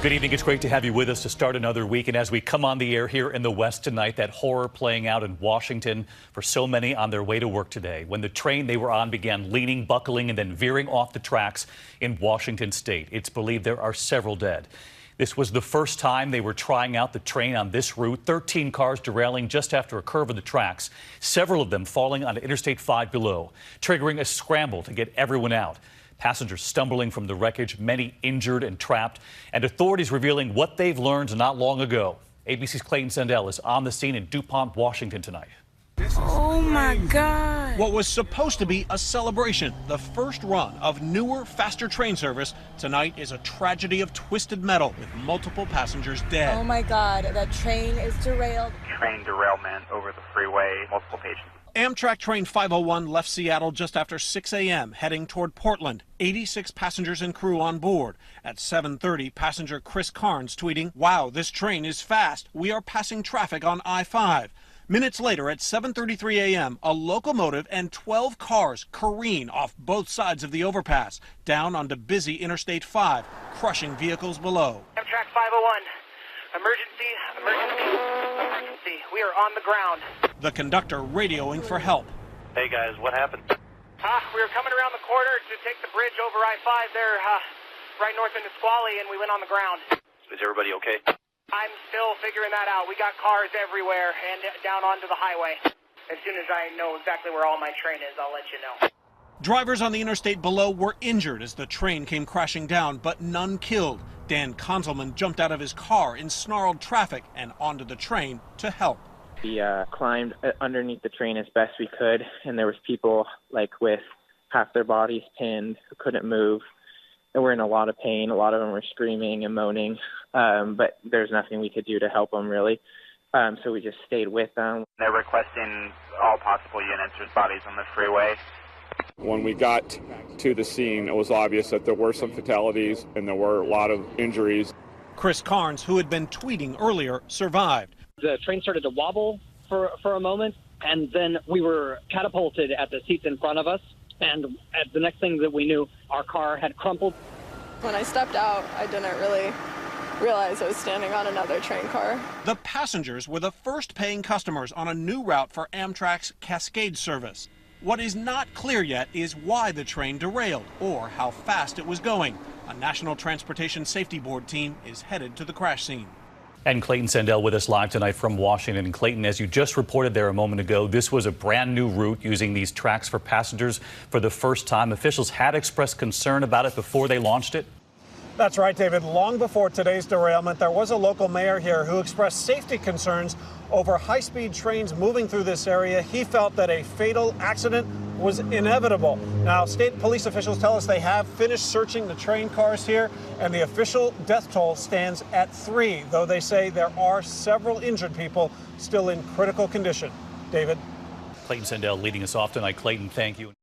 Good evening. It's great to have you with us to start another week. And as we come on the air here in the West tonight, that horror playing out in Washington for so many on their way to work today, when the train they were on began leaning, buckling, and then veering off the tracks in Washington state. It's believed there are several dead. This was the first time they were trying out the train on this route. 13 cars derailing just after a curve of the tracks, several of them falling onto Interstate 5 below, triggering a scramble to get everyone out. Passengers stumbling from the wreckage, many injured and trapped, and authorities revealing what they've learned not long ago. ABC's Clayton Sandell is on the scene in DuPont, Washington tonight. Oh my God. What was supposed to be a celebration, the first run of newer, faster train service, tonight is a tragedy of twisted metal with multiple passengers dead. Oh my God, that train is derailed. Train derailment over the freeway, multiple patients. Amtrak train 501 left Seattle just after 6 a.m. heading toward Portland. 86 passengers and crew on board. At 7:30, passenger Chris Carnes tweeting, "Wow, this train is fast. We are passing traffic on I-5." Minutes later at 7:33 a.m., a locomotive and 12 cars careen off both sides of the overpass, down onto busy Interstate 5, crushing vehicles below. Amtrak 501, emergency. We are on the ground. The conductor radioing for help. Hey guys, what happened? We were coming around the corner to take the bridge over I-5 there, right north into Squally, and we went on the ground. Is everybody okay? I'm still figuring that out. We got cars everywhere and down onto the highway. As soon as I know exactly where all my train is, I'll let you know. Drivers on the interstate below were injured as the train came crashing down, but none killed. Dan Konzelman jumped out of his car in snarled traffic and onto the train to help. We climbed underneath the train as best we could, and there was people with half their bodies pinned who couldn't move and were in a lot of pain. A lot of them were screaming and moaning, but there's nothing we could do to help them really. So we just stayed with them. They're requesting all possible units. There's bodies on the freeway. When we got to the scene, it was obvious that there were some fatalities and there were a lot of injuries. Chris Carnes, who had been tweeting earlier, survived. The train started to wobble for a moment, and then we were catapulted at the seats in front of us, and at the next thing that we knew, our car had crumpled. When I stepped out, I didn't really realize I was standing on another train car. The passengers were the first paying customers on a new route for Amtrak's Cascade service. What is not clear yet is why the train derailed or how fast it was going. A National Transportation Safety Board team is headed to the crash scene. And Clayton Sandell with us live tonight from Washington. And Clayton, as you just reported there a moment ago, this was a brand new route using these tracks for passengers for the first time. Officials had expressed concern about it before they launched it. That's right, David. Long before today's derailment, there was a local mayor here who expressed safety concerns over high-speed trains moving through this area. He felt that a fatal accident was inevitable. Now, state police officials tell us they have finished searching the train cars here, and the official death toll stands at 3, though they say there are several injured people still in critical condition. David? Clayton Sandell leading us off tonight. Clayton, thank you.